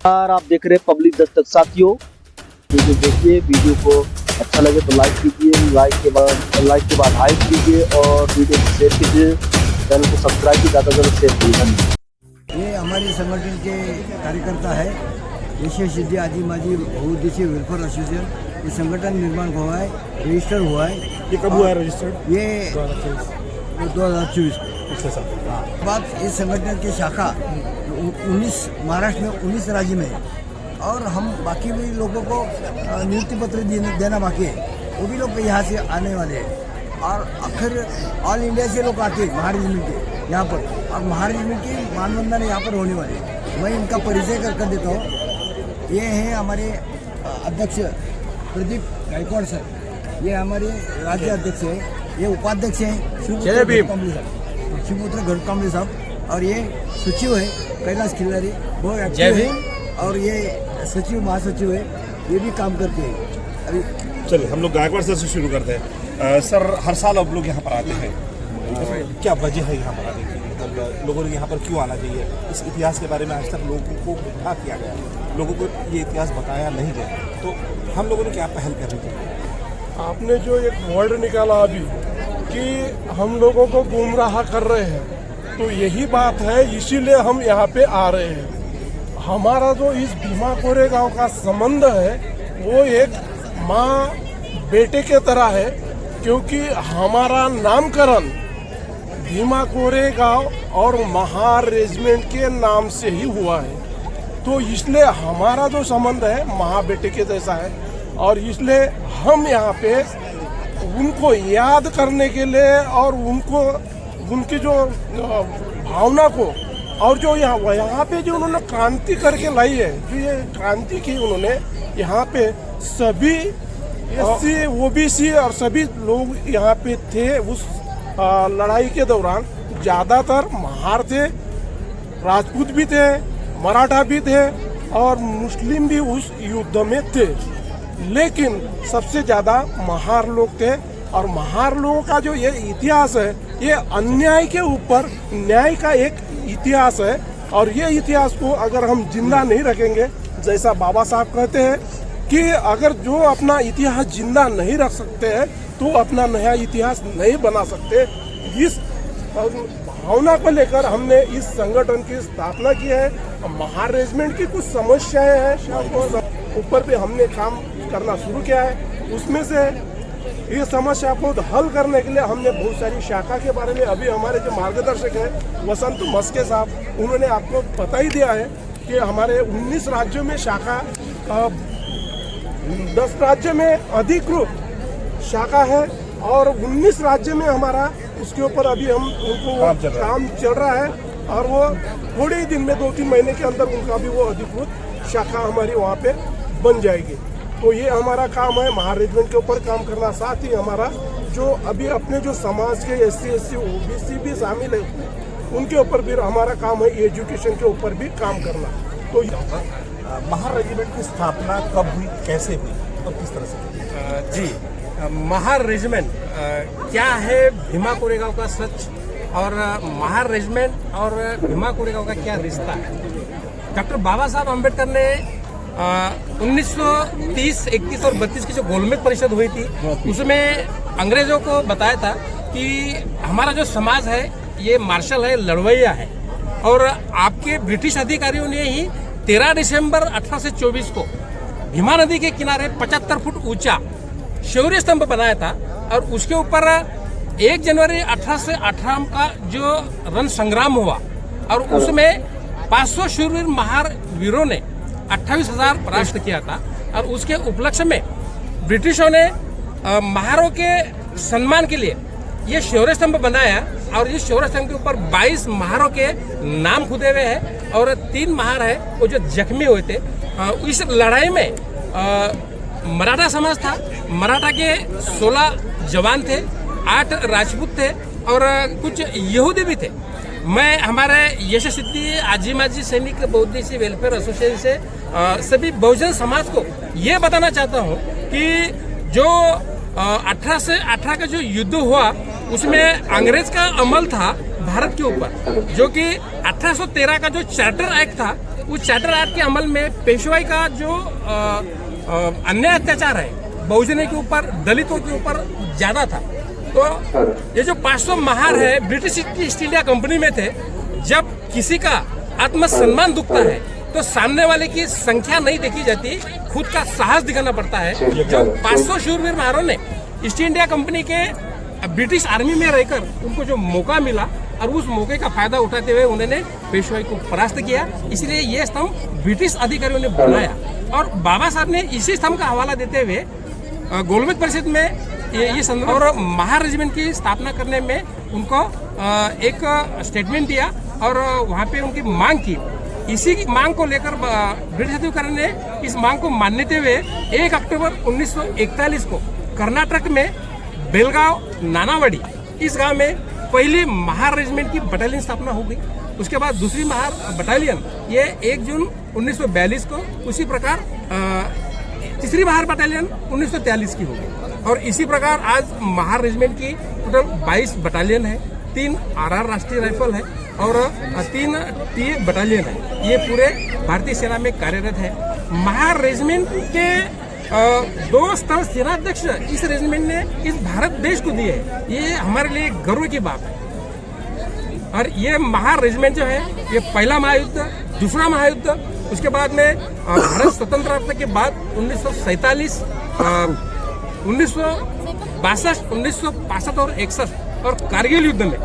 यार आप देख रहे हैं पब्लिक दस्तक। साथियों वीडियो देखिए, वीडियो को अच्छा लगे तो लाइक कीजिए, लाइक के बाद हाइप कीजिए और वीडियो को शेयर कीजिए, चैनल को सब्सक्राइब कीजिए, ज़्यादा से ज़्यादा शेयर कीजिए। ये हमारे संगठन के कार्यकर्ता है यशस्वी सिद्धि आजी माजी बहुउद्देशीय वेलफेयर एसोसिएशन। ये संगठन निर्माण हुआ है, रजिस्टर हुआ है। ये कब हुआ है रजिस्टर्ड? ये 2024 बाद इस संगठन की शाखा 19 महाराष्ट्र में 19 राज्य में है और हम बाकी भी लोगों को नियुक्ति पत्र देना बाकी है। वो भी लोग यहाँ से आने वाले हैं और आखिर ऑल इंडिया से लोग आते हैं महारेजिमेंट के यहाँ पर, और महारेजिमेंट की मानवंदन यहाँ पर होने वाले हैं। मैं इनका परिचय कर देता हूँ। ये हैं हमारे अध्यक्ष प्रदीप गायकवाड़ सर, ये हमारे राज्य अध्यक्ष है। ये उपाध्यक्ष हैं शिवपुत्र घटकांबळे साहब, और ये सचिव है कैलाश खिल्लारी, बहुत एक्टिव है। और ये सचिव महासचिव है, ये भी काम करते हैं। अभी चलिए हम लोग गायकवाड़ सर से शुरू करते हैं। सर, हर साल आप लोग यहाँ पर आते हैं, क्या वजह है यहाँ पर आने की? मतलब लोगों ने यहाँ पर क्यों आना चाहिए? इस इतिहास के बारे में आज तक लोगों को गुमराह किया गया, लोगों को ये इतिहास बताया नहीं गया, तो हम लोगों ने क्या पहल करनी चाहिए? आपने जो एक वर्ड निकाला अभी कि हम लोगों को गुमराह कर रहे हैं, तो यही बात है, इसीलिए हम यहाँ पे आ रहे हैं। हमारा जो इस भीमा कोरेगांव का संबंध है वो एक माँ बेटे के तरह है, क्योंकि हमारा नामकरण भीमा कोरेगांव और महार रेजिमेंट के नाम से ही हुआ है। तो इसलिए हमारा जो संबंध है माँ बेटे के जैसा है, और इसलिए हम यहाँ पे उनको याद करने के लिए और उनको उनकी जो भावना को, और जो यहाँ पे जो उन्होंने क्रांति करके लाई है, जो ये क्रांति की उन्होंने यहाँ पे सभी एससी ओबीसी और सभी लोग यहाँ पे थे उस लड़ाई के दौरान। ज़्यादातर महार थे, राजपूत भी थे, मराठा भी थे और मुस्लिम भी उस युद्ध में थे, लेकिन सबसे ज़्यादा महार लोग थे। और महार लोगों का जो ये इतिहास है, ये अन्याय के ऊपर न्याय का एक इतिहास है। और ये इतिहास को अगर हम जिंदा नहीं रखेंगे, जैसा बाबा साहब कहते हैं कि अगर जो अपना इतिहास जिंदा नहीं रख सकते हैं तो अपना नया इतिहास नहीं बना सकते। इस भावना को लेकर हमने इस संगठन की स्थापना की है। महार रेजिमेंट की कुछ समस्याएं हैं, ऊपर पे हमने काम करना शुरू किया है। उसमें से ये समस्या को हल करने के लिए हमने बहुत सारी शाखा के बारे में, अभी हमारे जो मार्गदर्शक है वसंत मस्के साहब, उन्होंने आपको पता ही दिया है कि हमारे 19 राज्यों में शाखा, 10 राज्य में अधिकृत शाखा है और 19 राज्य में हमारा उसके ऊपर अभी हम उनको काम चल रहा है। और वो थोड़े ही दिन में 2-3 महीने के अंदर उनका भी वो अधिकृत शाखा हमारी वहाँ पे बन जाएगी। तो ये हमारा काम है, महार रेजिमेंट के ऊपर काम करना। साथ ही हमारा जो अभी अपने जो समाज के SC OBC भी शामिल है, उनके ऊपर भी हमारा काम है, एजुकेशन के ऊपर भी काम करना। तो महार रेजिमेंट की स्थापना कब हुई, कैसे हुई और किस तरह से? जी, महार रेजिमेंट क्या है, भीमा कोरेगांव का सच, और महार रेजिमेंट और भीमा कोरेगांव का क्या रिश्ता है। डॉक्टर बाबा साहब अम्बेडकर ने 1930, 31 और 32 की जो गोलमेज परिषद हुई थी, उसमें अंग्रेजों को बताया था कि हमारा जो समाज है ये मार्शल है, लड़वैया है। और आपके ब्रिटिश अधिकारियों ने ही 13 दिसंबर 1824 को भीमा नदी के किनारे 75 फुट ऊंचा शौर्य स्तंभ बनाया था। और उसके ऊपर 1 जनवरी 1818 का जो रण संग्राम हुआ, और उसमें 500 शूरवीर महार वीरों ने 28,000 परास्त किया था। और उसके उपलक्ष्य में ब्रिटिशों ने महारों के सम्मान के लिए ये शौर्य स्तंभ बनाया। और इस शौर्य स्तंभ के ऊपर 22 महारों के नाम खुदे हुए हैं और 3 महार है वो जो जख्मी हुए थे। इस लड़ाई में मराठा समाज था, मराठा के 16 जवान थे, 8 राजपूत थे और कुछ यहूदी भी थे। मैं हमारे यशस्वी सिद्धि आजी माजी सैनिक बहुउद्देशीय वेलफेयर एसोसिएशन से सभी बहुजन समाज को ये बताना चाहता हूँ कि जो 18 से 18 का जो युद्ध हुआ, उसमें अंग्रेज का अमल था भारत के ऊपर, जो कि 1813 का जो चार्टर एक्ट था उस चार्टर एक्ट के अमल में पेशवाई का जो अन्याय अत्याचार है बहुजनों के ऊपर, दलितों के ऊपर ज्यादा था। तो ये जो 500 महार है ब्रिटिश ईस्ट इंडिया कंपनी में थे। जब किसी का आत्मसम्मान दुखता है तो सामने वाले की संख्या नहीं देखी जाती, खुद का साहस दिखाना पड़ता है। जो 500 शूरवीर महारों ने ईस्ट इंडिया कंपनी के ब्रिटिश आर्मी में रहकर उनको जो मौका मिला और उस मौके का फायदा उठाते हुए उन्होंने पेशवाई को परास्त किया, इसलिए ये स्तंभ ब्रिटिश अधिकारियों ने बनाया। और बाबा साहब ने इसी स्तंभ का हवाला देते हुए गोलमेज परिषद में ये संदर्भ और महार रेजिमेंट की स्थापना करने में उनको एक स्टेटमेंट दिया और वहाँ पे उनकी मांग की। इसी की मांग को लेकर ब्रिटिश अधिकारी ने इस मांग को मान्यते हुए 1 अक्टूबर 1941 को कर्नाटक में बेलगांव नानावड़ी इस गांव में पहली महार रेजिमेंट की बटालियन स्थापना हो गई। उसके बाद दूसरी महार बटालियन ये 1 जून 1942 को, उसी प्रकार तीसरी महार बटालियन 1943 की हो गई। और इसी प्रकार आज महार रेजिमेंट की टोटल 22 बटालियन है, 3 RR राष्ट्रीय राइफल है और 3 टी बटालियन है। ये पूरे भारतीय सेना में कार्यरत है। महार रेजिमेंट के 2 स्तर सेनाध्यक्ष इस रेजिमेंट ने इस भारत देश को दिए है। ये हमारे लिए गर्व की बात है। और ये महार रेजिमेंट जो है ये पहला महायुद्ध, दूसरा महायुद्ध, उसके बाद में भारत स्वतंत्रता के बाद 1947, 1962, 1965 और 61 और कारगिल युद्ध में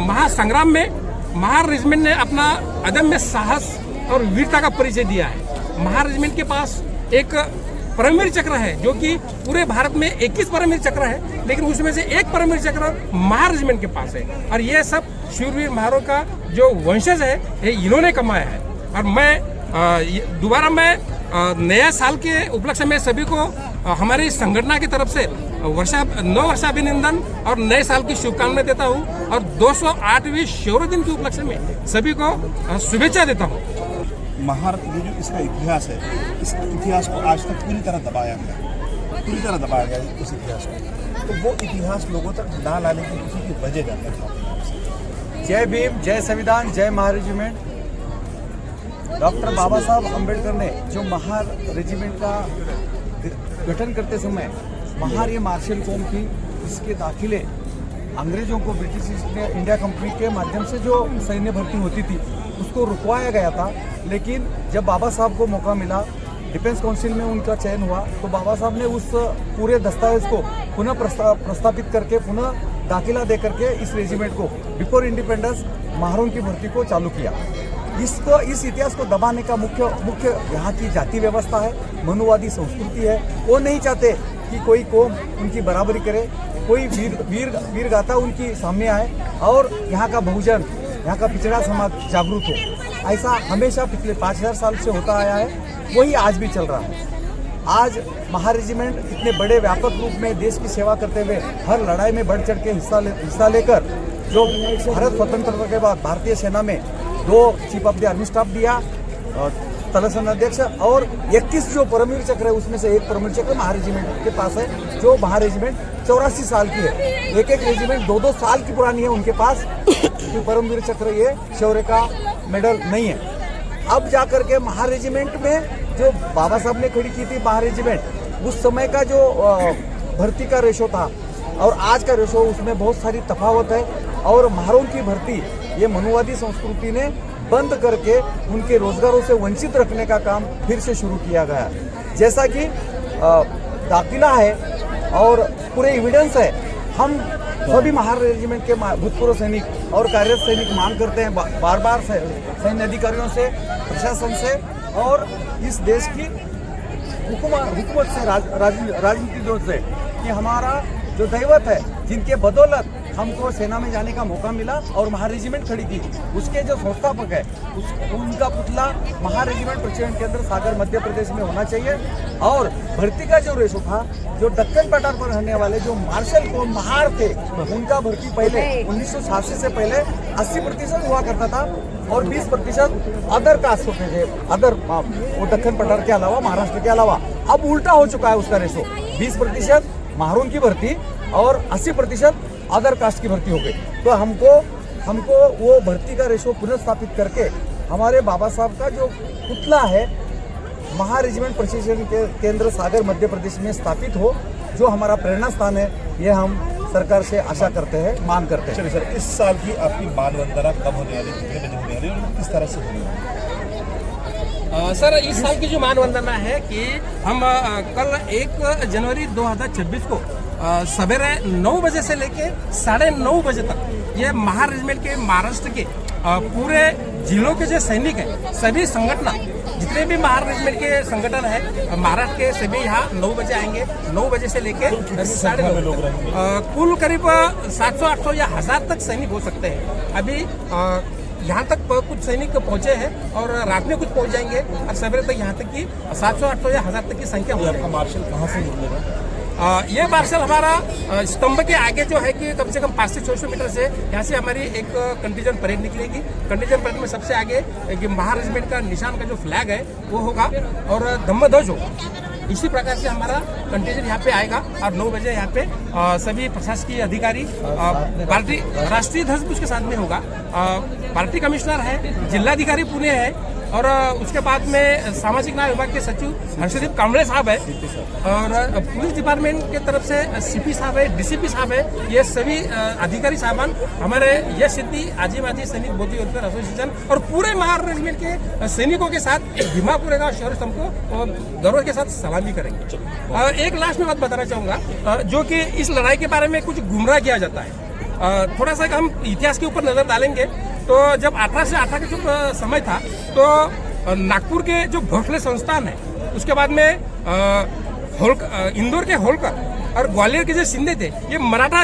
महासंग्राम में महार रेजिमेंट ने अपना अदम्य साहस और वीरता का परिचय दिया है। महार रेजिमेंट के पास एक परमवीर चक्र है जो कि पूरे भारत में 21 परमवीर चक्र है, लेकिन उसमें से एक परमवीर चक्र महार रेजिमेंट के पास है। और ये सब शूरवीर महारों का जो वंशज है ये इन्होंने कमाया है। और मैं दोबारा नया साल के उपलक्ष्य में सभी को हमारी संगठन की तरफ से नव वर्षाभिनंदन और नए साल की शुभकामनाएं देता हूं और 208वीं शौर्य दिन के उपलक्ष्य में सभी को शुभेच्छा देता हूं। महार ये जो इसका इतिहास है, इस इतिहास को आज तक पूरी तरह दबाया गया उस इतिहास को। तो वो इतिहास लोगों तक ना लाने की किसी की वजह जानना चाहता। जय भीम, जय संविधान, जय महार रेजिमेंट। डॉक्टर बाबा साहब अम्बेडकर ने जो महार रेजिमेंट का गठन करते समय महार ये मार्शल कौम थी, इसके दाखिले अंग्रेजों को ब्रिटिश इंडिया कंपनी के माध्यम से जो सैन्य भर्ती होती थी उसको रुकवाया गया था। लेकिन जब बाबा साहब को मौका मिला, डिफेंस काउंसिल में उनका चयन हुआ, तो बाबा साहब ने उस पूरे दस्तावेज को पुनः प्रस्तापित करके पुनः दाखिला दे करके इस रेजिमेंट को बिफोर इंडिपेंडेंस महारों की भर्ती को चालू किया। इस इतिहास को दबाने का मुख्य यहाँ की जाति व्यवस्था है, मनुवादी संस्कृति है। वो नहीं चाहते कि कोई कौम उनकी बराबरी करे, कोई वीर गाथा उनकी सामने आए और यहाँ का बहुजन, यहाँ का पिछड़ा समाज जागरूक हो। ऐसा हमेशा पिछले 5000 साल से होता आया है, वही आज भी चल रहा है। आज महार रेजिमेंट इतने बड़े व्यापक रूप में देश की सेवा करते हुए हर लड़ाई में बढ़ चढ़ के हिस्सा लेकर जो भारत स्वतंत्रता के बाद भारतीय सेना में 2 chief of the army staff दिया, तलसन अध्यक्ष और 21 जो परमवीर चक्र है उसमें से एक परमवीर चक्र महार रेजिमेंट के पास है। जो महार रेजिमेंट 84 साल की है, एक रेजिमेंट 2-2 साल की पुरानी है उनके पास। तो परमवीर चक्र ये शौर्य का मेडल नहीं है। अब जाकर के महार रेजिमेंट में जो बाबा साहब ने खड़ी की थी महार रेजिमेंट, उस समय का जो भर्ती का रेशो था और आज का रेशो, उसमें बहुत सारी तफावत है। और महारों की भर्ती ये मनुवादी संस्कृति ने बंद करके उनके रोजगारों से वंचित रखने का काम फिर से शुरू किया गया। जैसा कि दाखिला है और पूरे एविडेंस है। हम सभी महार रेजिमेंट के भूतपूर्व सैनिक और कार्यरत सैनिक मांग करते हैं बार बार सैन्य अधिकारियों से, प्रशासन से और इस देश की हुकूमत से, राजनीतिज्ञों से कि हमारा जो दैवत है, जिनके बदौलत हमको सेना में जाने का मौका मिला और महार रेजिमेंट खड़ी की, उसके जो संस्थापक है उनका पुतला महार रेजिमेंट प्रचलन केंद्र सागर मध्य प्रदेश में होना चाहिए। और भर्ती का जो रेशो था, जो दक्कन पठार पर रहने वाले जो मार्शल को महार थे, उनका भर्ती पहले 1986 से पहले 80% हुआ करता था और 20% अदर कास्ट होते थे, अदर वो दक्कन पठार के अलावा, महाराष्ट्र के अलावा। अब उल्टा हो चुका है उसका रेशो, 20% महारों की भर्ती और 80% अदर कास्ट की भर्ती हो गई। तो हमको वो भर्ती का रेशो पुनः स्थापित करके हमारे बाबा साहब का जो पुतला है महा रेजिमेंट प्रशिक्षण केंद्र सागर मध्य प्रदेश में स्थापित हो, जो हमारा प्रेरणा स्थान है, ये हम सरकार से आशा करते हैं, मांग करते हैं। चलिए सर, इस साल की आपकी मानवंदना कब होने वाली, कितने बजे होने वाली और किस तरह से होने वाली? सर, इस साल की जो मानवंदना है कि हम कल 1 जनवरी 2026 को सवेरे 9 बजे से लेके 9:30 बजे तक ये महा रेजिमेंट के महाराष्ट्र के पूरे जिलों के जो सैनिक हैं, सभी संगठन, जितने भी महा रेजिमेंट के संगठन है महाराष्ट्र के, सभी यहाँ 9 बजे आएंगे। 9 बजे से लेके 9:30 कुल करीब 700-800 या 1000 तक सैनिक हो सकते हैं। अभी यहाँ तक कुछ सैनिक पहुंचे हैं और रात में कुछ पहुंच जाएंगे और सवेरे तक यहाँ तक की 700-800 या 1000 तक की संख्या हो जाएगी। मार्शल कहाँ से निकलेगा? ये मार्शल हमारा स्तंभ के आगे जो है कि कम से कम 500 से 600 मीटर से यहाँ से हमारी एक कंटीजेंट परेड निकलेगी। कंटीजेंट परेड में सबसे आगे कि महा रेजिमेंट का निशान का जो फ्लैग है वो होगा और धम्मध्वज होगा। इसी प्रकार से हमारा कंटीजेंट यहाँ पे आएगा और 9 बजे यहाँ पे सभी प्रशासकीय अधिकारी, पार्टी राष्ट्रीय ध्वज उसके साथ में होगा, पार्टी कमिश्नर है, जिलाधिकारी पुणे है और उसके बाद में सामाजिक न्याय विभाग के सचिव हर्षदीप कांबळे साहब है और पुलिस डिपार्टमेंट के तरफ से सीपी साहब है, डीसीपी साहब है। ये सभी अधिकारी साहबान हमारे यश सिद्धि आजीबाजी सैनिक बौद्धिक वेलफेयर एसोसिएशन और पूरे महा रेजिमेंट के सैनिकों के साथ भीमा पुरेगा शौर्य स्तंभ को गौरव के साथ सलामी करेंगे। और एक लास्ट में बात बताना चाहूँगा, जो कि इस लड़ाई के बारे में कुछ गुमराह किया जाता है। थोड़ा सा हम इतिहास के ऊपर नजर डालेंगे तो जब 1818 का जो समय था तो नागपुर के जो भोसले संस्थान है, उसके बाद में इंदौर के होलकर और ग्वालियर के जो शिंदे थे, ये मराठा